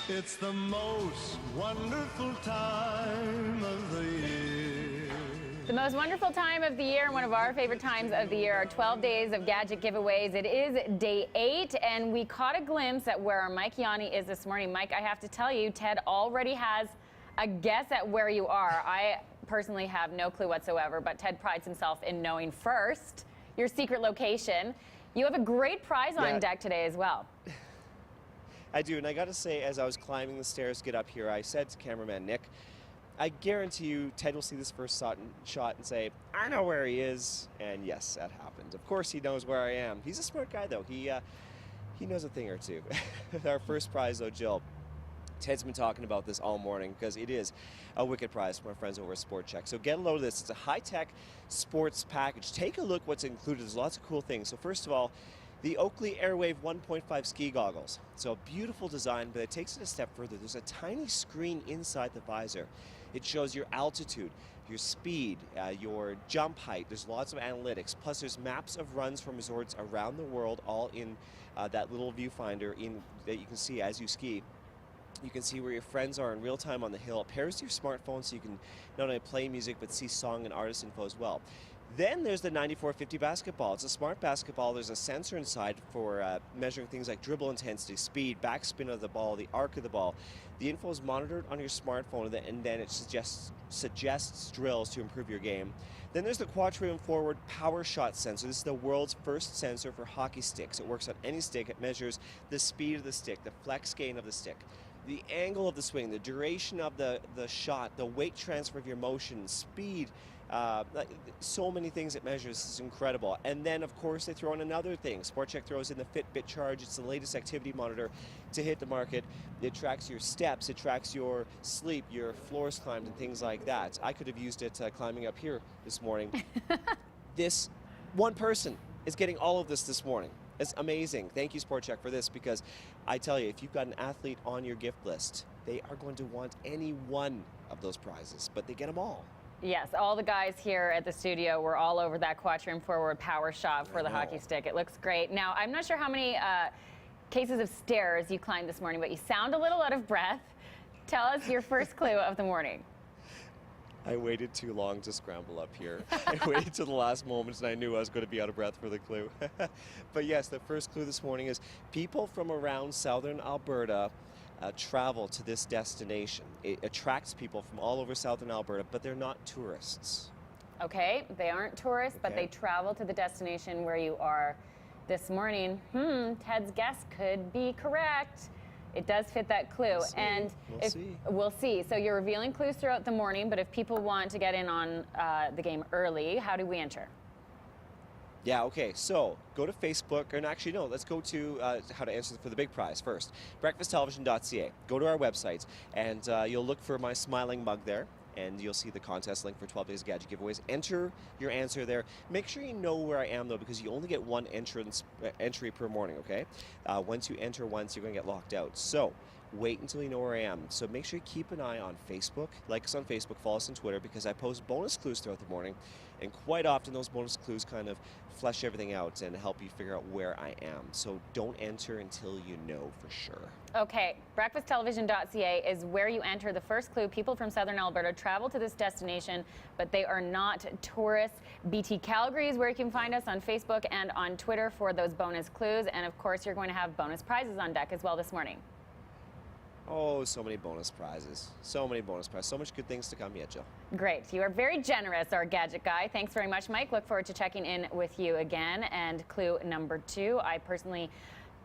It's the most wonderful time of the year. The most wonderful time of the year, one of our favorite times of the year, are 12 days of Gadget giveaways. It is day 8, and we caught a glimpse at where our Mike Yanni is this morning. Mike, I have to tell you, Ted already has a guess at where you are. I personally have no clue whatsoever, but Ted prides himself in knowing first your secret location. You have a great prize on deck today as well. I do, and I got to say, as I was climbing the stairs to get up here, I said to cameraman Nick, I guarantee you Ted will see this first shot and say, I know where he is. And yes, that happened. Of course he knows where I am. He's a smart guy, though. He knows a thing or two. Our first prize, though, Jill, Ted's been talking about this all morning because it is a wicked prize from our friends over at Sport Check. So get a load of this. It's a high-tech sports package. Take a look what's included. There's lots of cool things. So first of all, the Oakley Airwave 1.5 ski goggles. So a beautiful design, but it takes it a step further. There's a tiny screen inside the visor. It shows your altitude, your speed, your jump height. There's lots of analytics. Plus, there's maps of runs from resorts around the world, all in that little viewfinder that you can see as you ski. You can see where your friends are in real time on the hill. It pairs to your smartphone so you can not only play music, but see song and artist info as well. Then there's the 9450 basketball. It's a smart basketball. There's a sensor inside for measuring things like dribble intensity, speed, backspin of the ball, the arc of the ball. The info is monitored on your smartphone, and then it suggests drills to improve your game. Then there's the Quatrium Forward Power Shot sensor. This is the world's first sensor for hockey sticks. It works on any stick. It measures the speed of the stick, the flex gain of the stick, the angle of the swing, the duration of the shot, the weight transfer of your motion, speed, so many things it measures. It's incredible. And then, of course, they throw in another thing. Sport Check throws in the Fitbit Charge. It's the latest activity monitor to hit the market. It tracks your steps. It tracks your sleep, your floors climbed, and things like that. I could have used it climbing up here this morning. This one person is getting all of this morning. It's amazing. Thank you, Sport Check, for this, because I tell you, if you've got an athlete on your gift list, they are going to want any one of those prizes, but they get them all. Yes, all the guys here at the studio were all over that Quatrium Forward Power Shot for the hockey stick. It looks great. Now, I'm not sure how many cases of stairs you climbed this morning, but you sound a little out of breath. Tell us your first clue of the morning. I waited too long to scramble up here. I waited till the last moment, and I knew I was going to be out of breath for the clue. But yes, the first clue this morning is people from around southern Alberta travel to this destination. It attracts people from all over southern Alberta, but they're not tourists. Okay, they aren't tourists, but they travel to the destination where you are this morning. Ted's guess could be correct. It does fit that clue. We'll see. So you're revealing clues throughout the morning, but if people want to get in on the game early, how do we enter? Yeah, okay, so go to Facebook, and actually, no, let's go to how to answer for the big prize first. breakfasttelevision.ca. Go to our website, and you'll look for my smiling mug there, and you'll see the contest link for 12 Days of Gadget Giveaways. Enter your answer there. Make sure you know where I am, though, because you only get one entry per morning, okay? Once you enter once, you're going to get locked out. So wait until you know where I am. So make sure you keep an eye on Facebook. Like us on Facebook, follow us on Twitter, because I post bonus clues throughout the morning. And quite often, those bonus clues kind of flesh everything out and help you figure out where I am. So don't enter until you know for sure. Okay, breakfasttelevision.ca is where you enter the first clue. People from southern Alberta travel to this destination, but they are not tourists. BT Calgary is where you can find us on Facebook and on Twitter for those bonus clues. And of course, you're going to have bonus prizes on deck as well this morning. Oh, so many bonus prizes. So many bonus prizes. So much good things to come yet, Jill. Great. You are very generous, our gadget guy. Thanks very much, Mike. Look forward to checking in with you again. And clue number 2, I personally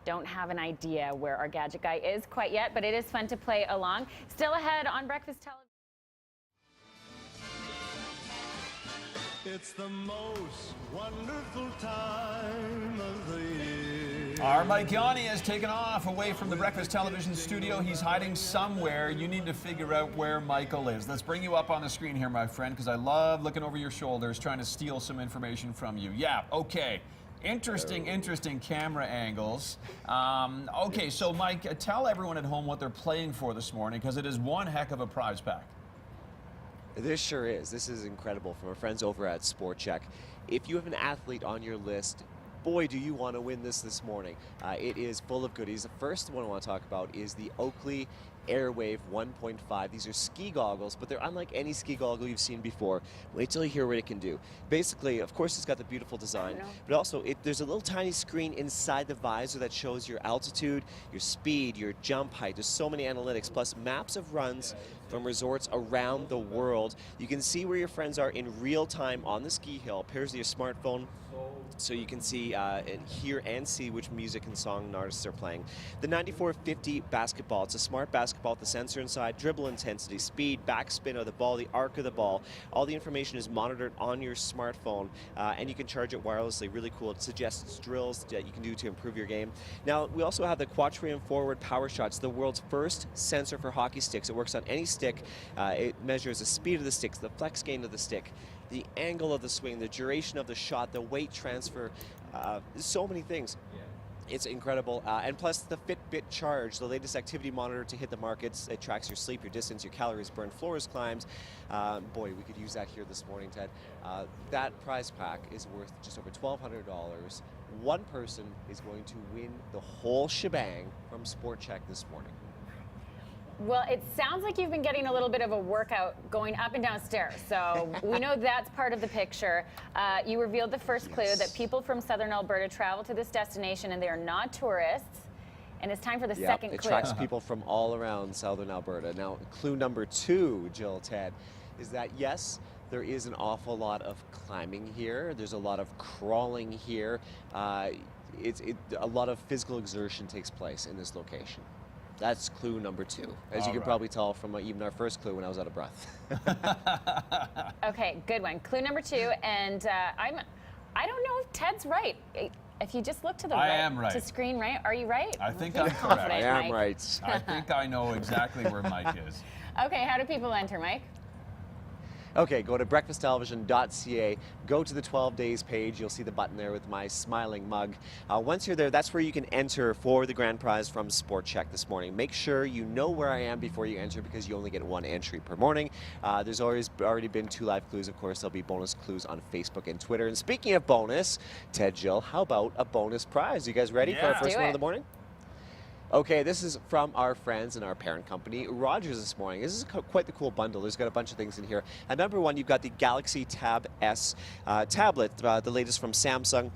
don't have an idea where our gadget guy is quite yet, but it is fun to play along. Still ahead on Breakfast Television. It's the most wonderful time of the year. Our Mike Yanni has taken off away from the Breakfast Television studio. He's hiding somewhere. You need to figure out where Michael is. Let's bring you up on the screen here, my friend, because I love looking over your shoulders, trying to steal some information from you. Yeah, okay. Interesting camera angles. Okay, so Mike, tell everyone at home what they're playing for this morning, because it is one heck of a prize pack. This sure is. This is incredible from our friends over at Sport Check. If you have an athlete on your list, boy, do you want to win this morning. It is full of goodies. The first one I want to talk about is the Oakley Airwave 1.5. These are ski goggles, but they're unlike any ski goggle you've seen before. Wait till you hear what it can do. Basically, of course, it's got the beautiful design, but also there's a little tiny screen inside the visor that shows your altitude, your speed, your jump height. There's so many analytics, plus maps of runs from resorts around the world. You can see where your friends are in real time on the ski hill. Pairs with your smartphone, so you can see and hear and see which music and song and artists are playing. The 9450 basketball, it's a smart basketball with the sensor inside, dribble intensity, speed, backspin of the ball, the arc of the ball. All the information is monitored on your smartphone, and you can charge it wirelessly. Really cool. It suggests drills that you can do to improve your game. Now, we also have the Quatrium Forward Power Shots, the world's first sensor for hockey sticks. It works on any stick. It measures the speed of the sticks, the flex gain of the stick, the angle of the swing, the duration of the shot, the weight transfer, so many things. It's incredible. And plus the Fitbit Charge, the latest activity monitor to hit the markets. It tracks your sleep, your distance, your calories burned, floors climbed. Boy, we could use that here this morning, Ted. That prize pack is worth just over $1,200. One person is going to win the whole shebang from Sport Check this morning. Well, it sounds like you've been getting a little bit of a workout going up and down stairs. So we know that's part of the picture. You revealed the first clue that people from southern Alberta travel to this destination and they are not tourists. And it's time for the second clue. It attracts people from all around southern Alberta. Now, clue number 2, Jill, Ted, is that yes, there is an awful lot of climbing here. There's a lot of crawling here. A lot of physical exertion takes place in this location. That's clue number 2, as you can probably tell from even our first clue when I was out of breath. Okay, good one. Clue number 2, and I don't know if Ted's right. If you just look to the I am right. to screen right, are you right? I think I'm correct. I am right. I think I know exactly where Mike is. Okay, how do people enter, Mike? Okay, go to breakfasttelevision.ca, go to the 12 days page. You'll see the button there with my smiling mug. Once you're there, that's where you can enter for the grand prize from Sport Check this morning. Make sure you know where I am before you enter because you only get 1 entry per morning. There's already been 2 live clues. Of course, there'll be bonus clues on Facebook and Twitter. And speaking of bonus, Ted, Jill, how about a bonus prize? You guys ready for our first one of the morning? Okay, this is from our friends and our parent company, Rogers, this morning. This is quite the cool bundle. There's got a bunch of things in here. And number 1, you've got the Galaxy Tab S tablet, the latest from Samsung.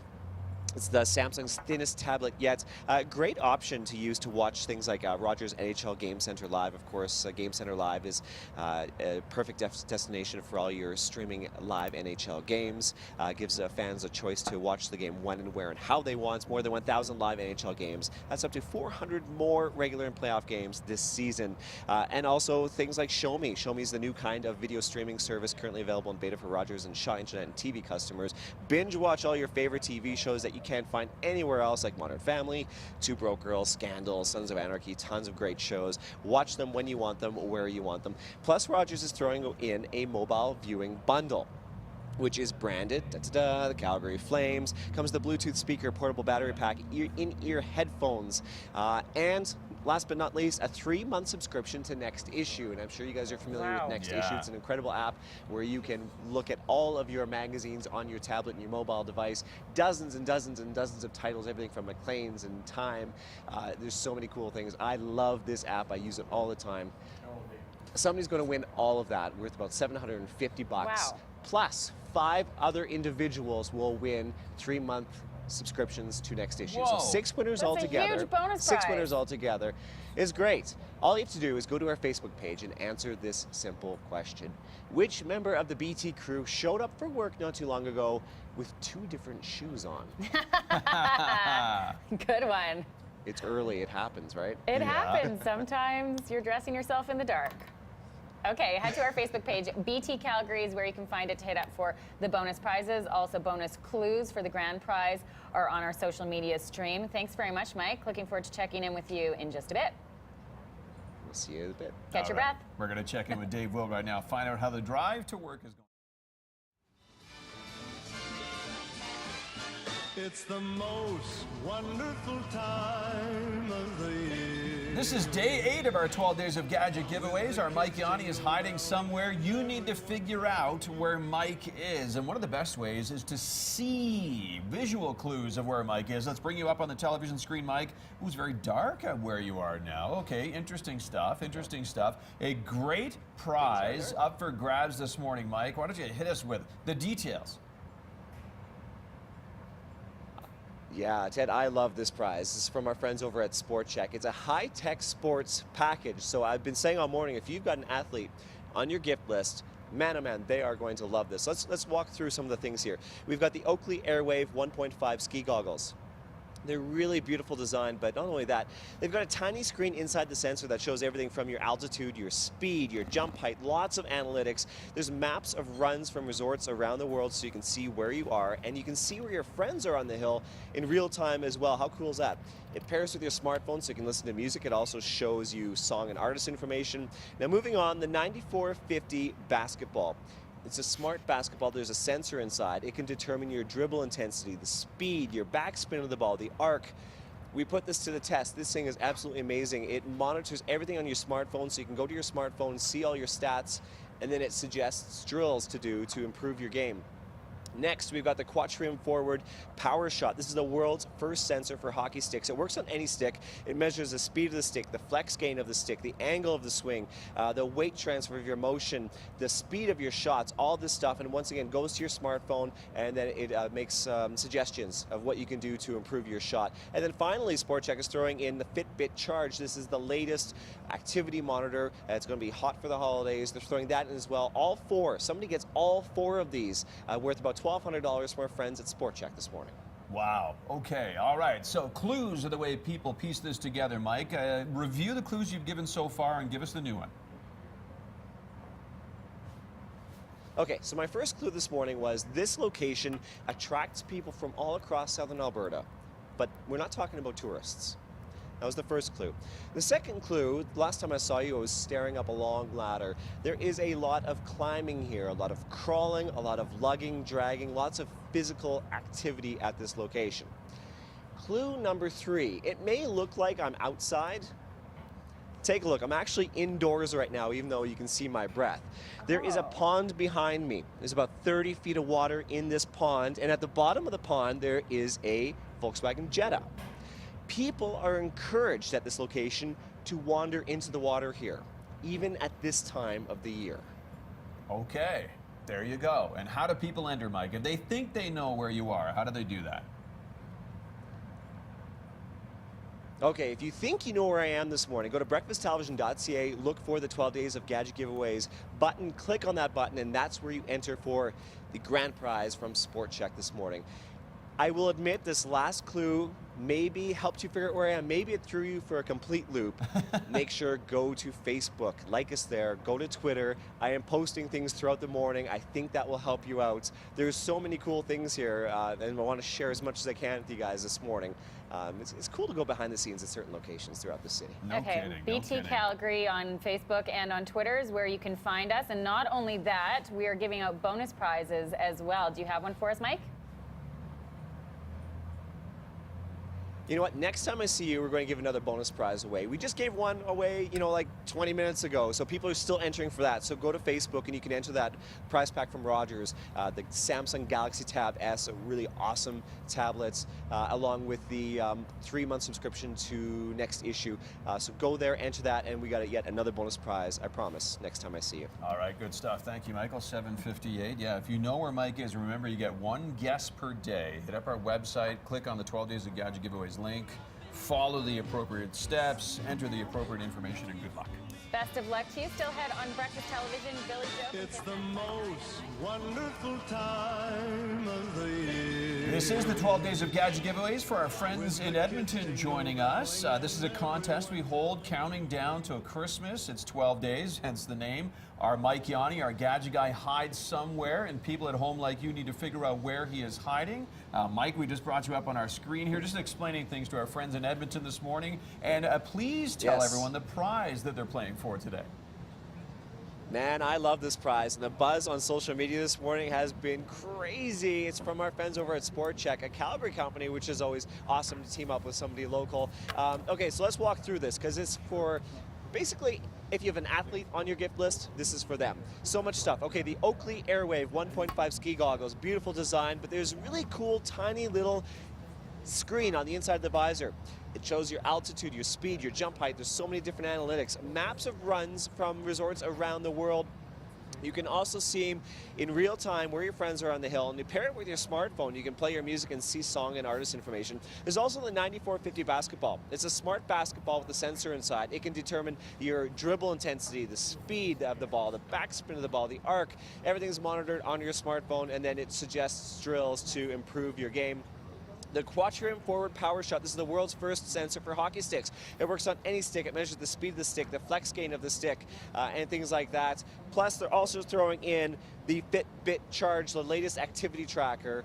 It's the Samsung's thinnest tablet yet. Great option to use to watch things like Rogers NHL Game Center Live. Of course, Game Center Live is a perfect destination for all your streaming live NHL games. Gives fans a choice to watch the game when and where and how they want. More than 1,000 live NHL games. That's up to 400 more regular and playoff games this season. And also things like Show Me. Show Me is the new kind of video streaming service currently available in beta for Rogers and Shaw Internet and TV customers. Binge watch all your favorite TV shows that you can't find anywhere else, like Modern Family, Two Broke Girls, Scandal, Sons of Anarchy, tons of great shows. Watch them when you want them, where you want them. Plus, Rogers is throwing in a mobile viewing bundle, which is branded, the Calgary Flames. Comes the Bluetooth speaker, portable battery pack, in-ear headphones, and last but not least, a 3-month subscription to Next Issue. And I'm sure you guys are familiar with Next Issue. It's an incredible app where you can look at all of your magazines on your tablet and your mobile device. Dozens and dozens and dozens of titles, everything from Maclean's and Time. There's so many cool things. I love this app. I use it all the time. Somebody's going to win all of that, worth about $750. Wow. Plus, 5 other individuals will win 3-month subscriptions to Next Issue. Whoa. So 6 winners That's altogether. a huge bonus 6 prize. winners altogether is great. All you have to do is go to our Facebook page and answer this simple question. Which member of the BT crew showed up for work not too long ago with 2 different shoes on? Good one. It's early, it happens, right? It happens. Sometimes you're dressing yourself in the dark. Okay, head to our Facebook page. BT Calgary is where you can find it to hit up for the bonus prizes. Also, bonus clues for the grand prize are on our social media stream. Thanks very much, Mike. Looking forward to checking in with you in just a bit. We'll see you in a bit. Catch your breath. We're going to check in with Dave Will right now, find out how the drive to work is going. It's the most wonderful time of the year. This is day 8 of our 12 Days of Gadget giveaways. Our Mike Yanni is hiding somewhere. You need to figure out where Mike is. And one of the best ways is to see visual clues of where Mike is. Let's bring you up on the television screen, Mike. Who's very dark at where you are now. Okay, interesting stuff, interesting stuff. A great prize up for grabs this morning, Mike. Why don't you hit us with the details? Yeah, Ted, I love this prize. This is from our friends over at Sport Check. It's a high-tech sports package. So I've been saying all morning, if you've got an athlete on your gift list, man, oh man, they are going to love this. Let's walk through some of the things here. We've got the Oakley Airwave 1.5 ski goggles. They're really beautiful design, but not only that, they've got a tiny screen inside the sensor that shows everything from your altitude, your speed, your jump height, lots of analytics. There's maps of runs from resorts around the world so you can see where you are, and you can see where your friends are on the hill in real time as well. How cool is that? It pairs with your smartphone so you can listen to music. It also shows you song and artist information. Now moving on, the 9450 basketball. It's a smart basketball. There's a sensor inside. It can determine your dribble intensity, the speed, your backspin of the ball, the arc. We put this to the test. This thing is absolutely amazing. It monitors everything on your smartphone, so you can go to your smartphone, see all your stats, and then it suggests drills to do to improve your game. Next, we've got the Quatrium Forward Power Shot. This is the world's first sensor for hockey sticks. It works on any stick. It measures the speed of the stick, the flex gain of the stick, the angle of the swing, the weight transfer of your motion, the speed of your shots, all this stuff. And once again, goes to your smartphone, and then it makes suggestions of what you can do to improve your shot. And then finally, Sport Check is throwing in the Fitbit Charge. This is the latest activity monitor. It's going to be hot for the holidays. They're throwing that in as well. All four. Somebody gets all four of these, worth about $1,200 from our friends at Sport Check this morning. Wow. Okay. All right. So clues are the way people piece this together, Mike. Review the clues you've given so far and give us the new one. Okay, so my first clue this morning was this location attracts people from all across southern Alberta, but we're not talking about tourists. That was the first clue. The second clue, last time I saw you, I was staring up a long ladder. There is a lot of climbing here, a lot of crawling, a lot of lugging, dragging, lots of physical activity at this location. Clue number 3, it may look like I'm outside. Take a look, I'm actually indoors right now, even though you can see my breath. There is a pond behind me. There's about 30 feet of water in this pond, and at the bottom of the pond, there is a Volkswagen Jetta. People are encouraged at this location to wander into the water here, even at this time of the year. Okay, there you go. And how do people enter, Mike? If they think they know where you are, how do they do that? Okay, if you think you know where I am this morning, go to breakfasttelevision.ca, look for the 12 Days of Gadget Giveaways button, click on that button, and that's where you enter for the grand prize from Sport Check this morning. I will admit this last clue maybe helped you figure out where I am. Maybe it threw you for a complete loop. Make sure go to Facebook, like us there, go to Twitter. I am posting things throughout the morning. I think that will help you out. There's so many cool things here, and I want to share as much as I can with you guys this morning. It's cool to go behind the scenes at certain locations throughout the city. No kidding. BT Calgary on Facebook and on Twitter is where you can find us. And not only that, we are giving out bonus prizes as well. Do you have one for us, Mike? You know what? Next time I see you, we're going to give another bonus prize away. We just gave one away, like 20 minutes ago, so people are still entering for that. So go to Facebook and you can enter that prize pack from Rogers, the Samsung Galaxy Tab S, a really awesome tablets, along with the 3-month subscription to Next Issue. So go there, enter that, and we got yet another bonus prize, I promise, next time I see you. All right, good stuff. Thank you, Michael. 7:58. Yeah, if you know where Mike is, remember you get one guess per day. Hit up our website, click on the 12 Days of Gadget Giveaways link, follow the appropriate steps, enter the appropriate information, and good luck. Best of luck to you. Still ahead on Breakfast Television, Billy Joe. It's the most wonderful time of the year. This is the 12 Days of Gadget Giveaways for our friends in Edmonton joining us. This is a contest we hold counting down to Christmas. It's 12 days, hence the name. Our Mike Yanni, our gadget guy, hides somewhere, and people at home like you need to figure out where he is hiding. Mike, we just brought you up on our screen here, just explaining things to our friends in Edmonton this morning. And please tell everyone the prize that they're playing for today. Man, I love this prize, and the buzz on social media this morning has been crazy. It's from our friends over at Sport Check, a Calgary company, which is always awesome to team up with somebody local. Okay, so let's walk through this, because it's for basically, if you have an athlete on your gift list, this is for them. So much stuff. Okay, the Oakley Airwave 1.5 ski goggles, beautiful design, but there's really cool, tiny little screen on the inside of the visor. It shows your altitude, your speed, your jump height. There's so many different analytics. Maps of runs from resorts around the world. You can also see in real time where your friends are on the hill, and you pair it with your smartphone. You can play your music and see song and artist information. There's also the 9450 basketball. It's a smart basketball with a sensor inside. It can determine your dribble intensity, the speed of the ball, the backspin of the ball, the arc. Everything's monitored on your smartphone, and then it suggests drills to improve your game. The Quatrium Forward Power Shot. This is the world's first sensor for hockey sticks. It works on any stick. It measures the speed of the stick, the flex gain of the stick, and things like that. Plus, they're also throwing in the Fitbit Charge, the latest activity tracker.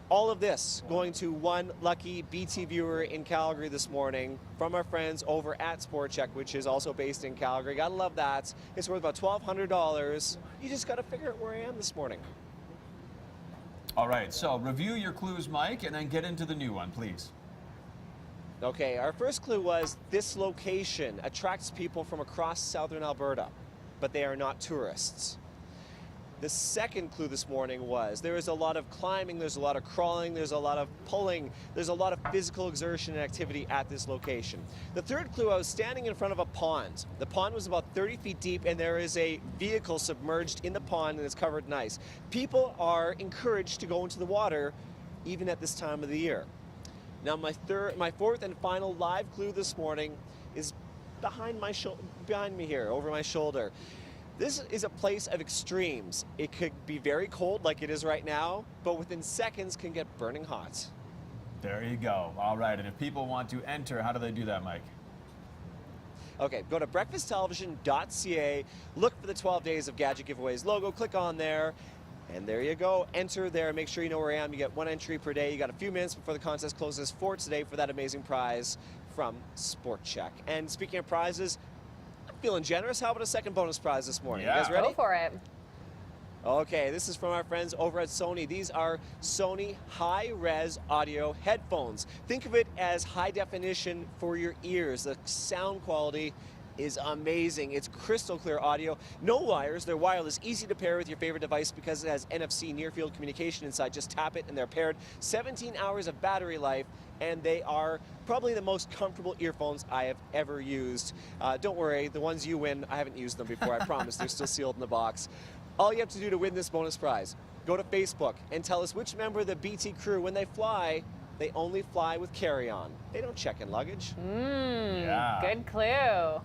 All of this going to one lucky BT viewer in Calgary this morning from our friends over at Sport Check, which is also based in Calgary. Gotta love that. It's worth about $1,200. You just gotta figure out where I am this morning. All right, so review your clues, Mike, and then get into the new one, please. Okay, our first clue was this location attracts people from across southern Alberta, but they are not tourists. The second clue this morning was there is a lot of climbing, there's a lot of crawling, there's a lot of pulling, there's a lot of physical exertion and activity at this location. The third clue, I was standing in front of a pond. The pond was about 30 feet deep, and there is a vehicle submerged in the pond, and it's covered in ice. People are encouraged to go into the water even at this time of the year. Now my fourth and final live clue this morning is behind me here, over my shoulder. This is a place of extremes. It could be very cold like it is right now, but within seconds can get burning hot. There you go. All right, and if people want to enter, how do they do that, Mike? Okay, go to breakfasttelevision.ca, look for the 12 Days of Gadget Giveaways logo, click on there, and there you go. Enter there, make sure you know where I am. You get one entry per day. You got a few minutes before the contest closes for today for that amazing prize from Sport Check. And speaking of prizes, feeling generous. How about a second bonus prize this morning? Yeah. You guys ready? Go for it. Okay, this is from our friends over at Sony. These are Sony high-res audio headphones. Think of it as high definition for your ears. The sound quality is amazing. It's crystal clear audio, no wires, they're wireless, easy to pair with your favorite device because it has NFC near-field communication inside. Just tap it and they're paired. 17 hours of battery life, and they are probably the most comfortable earphones I have ever used. Don't worry, the ones you win, I haven't used them before, I promise. They're still sealed in the box. All you have to do to win this bonus prize, go to Facebook and tell us which member of the BT crew, when they fly, they only fly with carry-on. They don't check in luggage. Yeah. Good clue.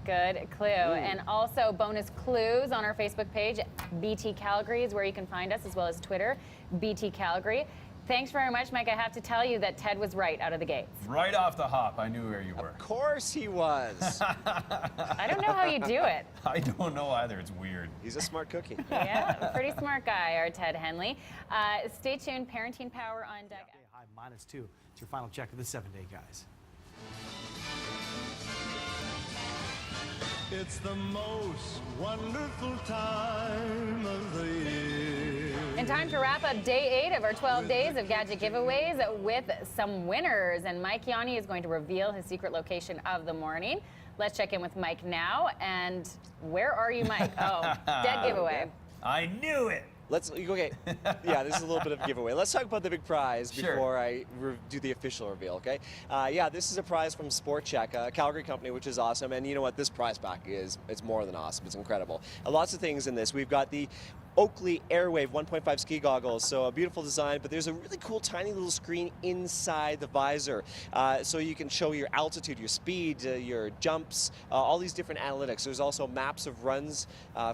Good clue. And also bonus clues on our Facebook page. BT Calgary is where you can find us, as well as Twitter, BT Calgary. Thanks very much, Mike. I have to tell you that Ted was right out of the gates. Right off the hop, I knew where you were. Of course he was. I don't know how you do it. I don't know either. It's weird. He's a smart cookie. Yeah, pretty smart guy, our Ted Henley. Stay tuned. Parenting Power on deck. High -2. It's your final check of the 7-day, guys. It's the most wonderful time of the year. And time to wrap up day 8 of our 12 days of Gadget giveaways with some winners. And Mike Yanni is going to reveal his secret location of the morning. Let's check in with Mike now. And where are you, Mike? Oh, dead giveaway. I knew it. Okay, yeah, this is a little bit of a giveaway. Let's talk about the big prize Sure. before I do the official reveal, okay? Yeah, this is a prize from Sport Check, a Calgary company, which is awesome. And you know what? This prize pack it's more than awesome. It's incredible. Lots of things in this. We've got the Oakley Airwave 1.5 ski goggles, so a beautiful design, but there's a really cool tiny little screen inside the visor, so you can show your altitude, your speed, your jumps, all these different analytics. There's also maps of runs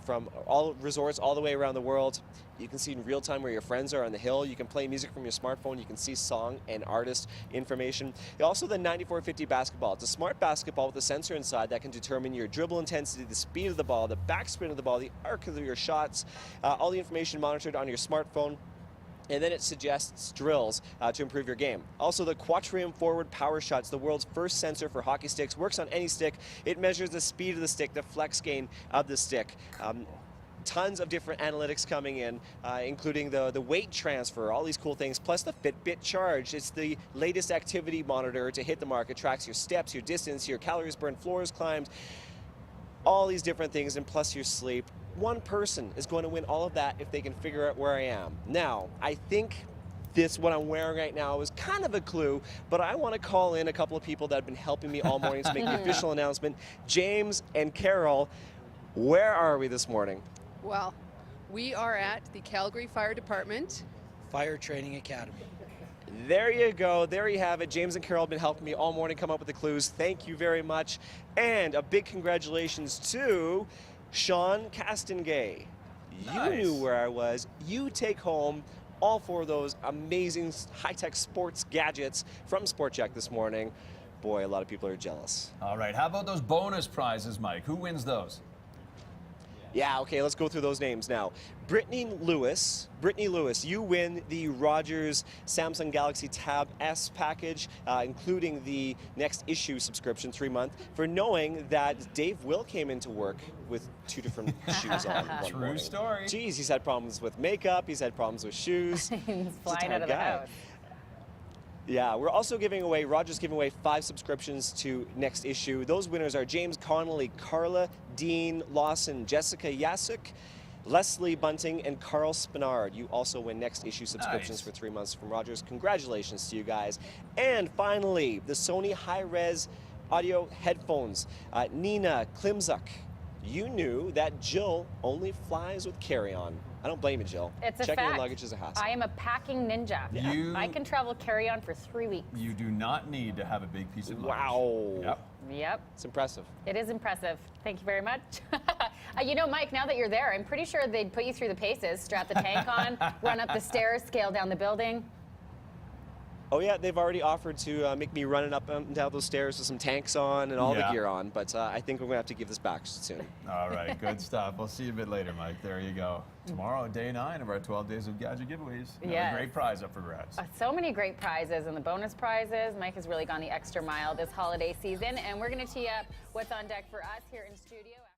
from all resorts all the way around the world. You can see in real time where your friends are on the hill. You can play music from your smartphone. You can see song and artist information. Also the 9450 basketball. It's a smart basketball with a sensor inside that can determine your dribble intensity, the speed of the ball, the backspin of the ball, the arc of your shots, all the information monitored on your smartphone. And then it suggests drills to improve your game. Also, the Quatrium Forward Power Shot's the world's first sensor for hockey sticks. Works on any stick. It measures the speed of the stick, the flex gain of the stick. Tons of different analytics coming in, including the weight transfer, all these cool things, plus the Fitbit Charge. It's the latest activity monitor to hit the mark. It tracks your steps, your distance, your calories burned, floors climbed, all these different things, and plus your sleep. One person is going to win all of that if they can figure out where I am. Now, I think what I'm wearing right now is kind of a clue, but I want to call in a couple of people that have been helping me all morning to make the official announcement. James and Carol, where are we this morning? Well, we are at the Calgary Fire Department Fire Training Academy. There you go. There you have it. James and Carol have been helping me all morning come up with the clues. Thank you very much. And a big congratulations to Sean Castengay. Nice. You knew where I was. You take home all 4 of those amazing high-tech sports gadgets from Sport Check this morning. Boy, a lot of people are jealous. All right, how about those bonus prizes, Mike? Who wins those? Yeah, okay, let's go through those names now. Brittany Lewis, you win the Rogers Samsung Galaxy Tab S package, including the next issue subscription, 3-month, for knowing that Dave Will came into work with 2 different shoes on one True morning. story. Geez, he's had problems with makeup, he's had problems with shoes. He's He's a flying tired out of the guy. house. Yeah, we're also giving away, Rogers giving away 5 subscriptions to Next Issue. Those winners are James Connolly, Carla, Dean Lawson, Jessica Yasuk, Leslie Bunting, and Carl Spinard. You also win Next Issue subscriptions Nice. for 3 months from Rogers. Congratulations to you guys. And finally, the Sony Hi-Res audio headphones. Nina Klimzuk, you knew that Jill only flies with carry-on. I don't blame you, Jill. It's a Checking fact. your luggage is a hassle. I am a packing ninja. You- I can travel carry-on for 3 weeks. You do not need to have a big piece of luggage. Wow. Yep. Yep. It's impressive. It is impressive. Thank you very much. You know, Mike, now that you're there, I'm pretty sure they'd put you through the paces, strap the tank on, run up the stairs, scale down the building. Oh yeah, they've already offered to make me running up and down those stairs with some tanks on and all the Yeah. gear on, but I think we're going to have to give this back soon. All right, good stuff. We'll see you a bit later, Mike. There you go. Tomorrow, day 9 of our 12 Days of Gadget giveaways. Another Yes. great prize up for grabs. So many great prizes and the bonus prizes. Mike has really gone the extra mile this holiday season, and we're going to tee up what's on deck for us here in studio.